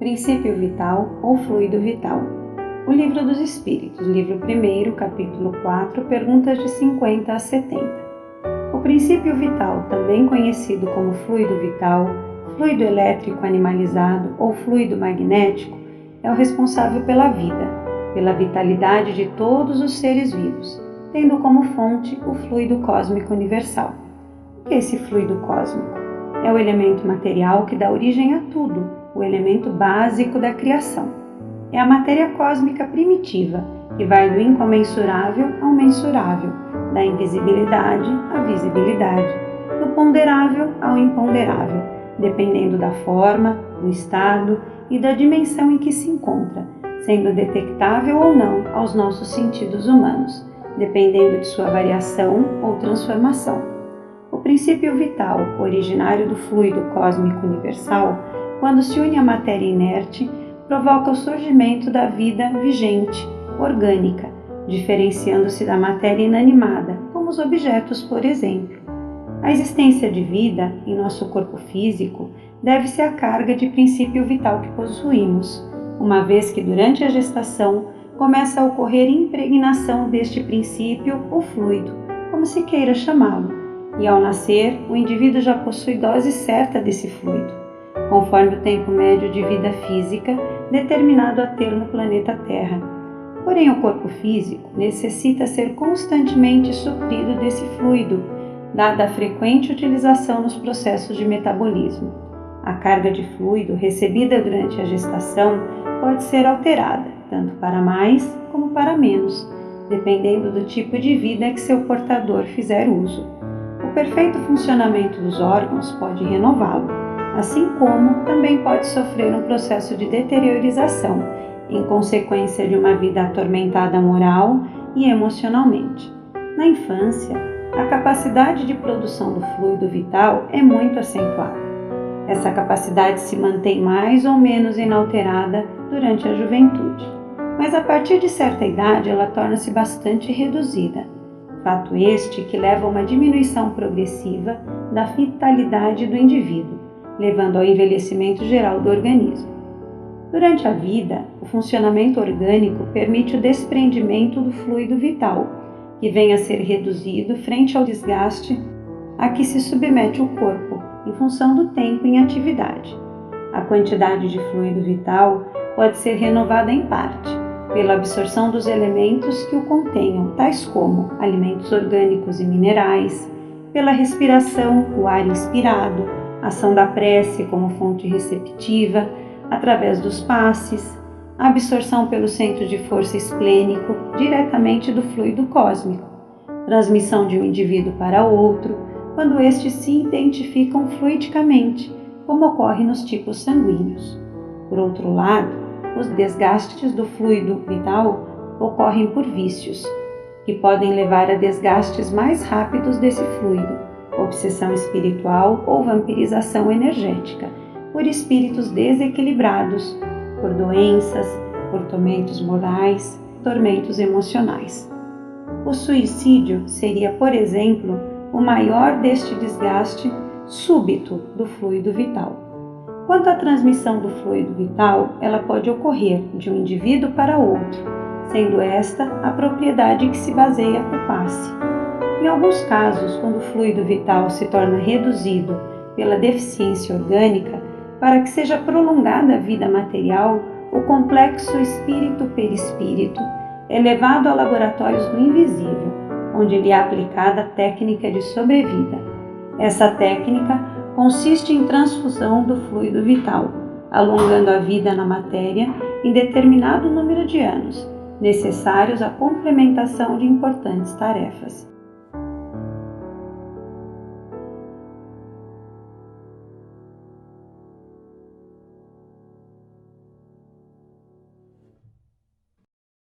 Princípio vital ou fluido vital. O Livro dos Espíritos, livro 1, capítulo 4, perguntas de 50 a 70. O princípio vital, também conhecido como fluido vital, fluido elétrico animalizado ou fluido magnético, é o responsável pela vida, pela vitalidade de todos os seres vivos, tendo como fonte o fluido cósmico universal. O que é esse fluido cósmico? É o elemento material que dá origem a tudo, o elemento básico da criação. É a matéria cósmica primitiva, que vai do incomensurável ao mensurável, da invisibilidade à visibilidade, do ponderável ao imponderável, dependendo da forma, do estado e da dimensão em que se encontra, sendo detectável ou não aos nossos sentidos humanos, dependendo de sua variação ou transformação. O princípio vital, originário do fluido cósmico universal, quando se une à matéria inerte, provoca o surgimento da vida vigente, orgânica, diferenciando-se da matéria inanimada, como os objetos, por exemplo. A existência de vida em nosso corpo físico deve-se à carga de princípio vital que possuímos, uma vez que durante a gestação começa a ocorrer impregnação deste princípio, o fluido, como se queira chamá-lo, e ao nascer o indivíduo já possui dose certa desse fluido, conforme o tempo médio de vida física determinado a ter no planeta Terra. Porém, o corpo físico necessita ser constantemente suprido desse fluido, dada a frequente utilização nos processos de metabolismo. A carga de fluido recebida durante a gestação pode ser alterada, tanto para mais como para menos, dependendo do tipo de vida que seu portador fizer uso. O perfeito funcionamento dos órgãos pode renová-lo, assim como também pode sofrer um processo de deteriorização, em consequência de uma vida atormentada moral e emocionalmente. Na infância, a capacidade de produção do fluido vital é muito acentuada. Essa capacidade se mantém mais ou menos inalterada durante a juventude, mas a partir de certa idade ela torna-se bastante reduzida. Fato este que leva a uma diminuição progressiva da vitalidade do indivíduo, levando ao envelhecimento geral do organismo. Durante a vida, o funcionamento orgânico permite o desprendimento do fluido vital, que vem a ser reduzido frente ao desgaste a que se submete o corpo, em função do tempo em atividade. A quantidade de fluido vital pode ser renovada em parte, pela absorção dos elementos que o contenham, tais como alimentos orgânicos e minerais, pela respiração, o ar inspirado, ação da prece como fonte receptiva, através dos passes, a absorção pelo centro de força esplênico diretamente do fluido cósmico, transmissão de um indivíduo para outro, quando estes se identificam fluidicamente, como ocorre nos tipos sanguíneos. Por outro lado, os desgastes do fluido vital ocorrem por vícios, que podem levar a desgastes mais rápidos desse fluido, obsessão espiritual ou vampirização energética, por espíritos desequilibrados, por doenças, por tormentos morais, tormentos emocionais. O suicídio seria, por exemplo, o maior deste desgaste súbito do fluido vital. Quanto à transmissão do fluido vital, ela pode ocorrer de um indivíduo para outro, sendo esta a propriedade que se baseia o passe. Em alguns casos, quando o fluido vital se torna reduzido pela deficiência orgânica, para que seja prolongada a vida material, o complexo espírito-perispírito é levado a laboratórios do invisível, onde lhe é aplicada a técnica de sobrevida. Essa técnica consiste em transfusão do fluido vital, alongando a vida na matéria em determinado número de anos, necessários à complementação de importantes tarefas.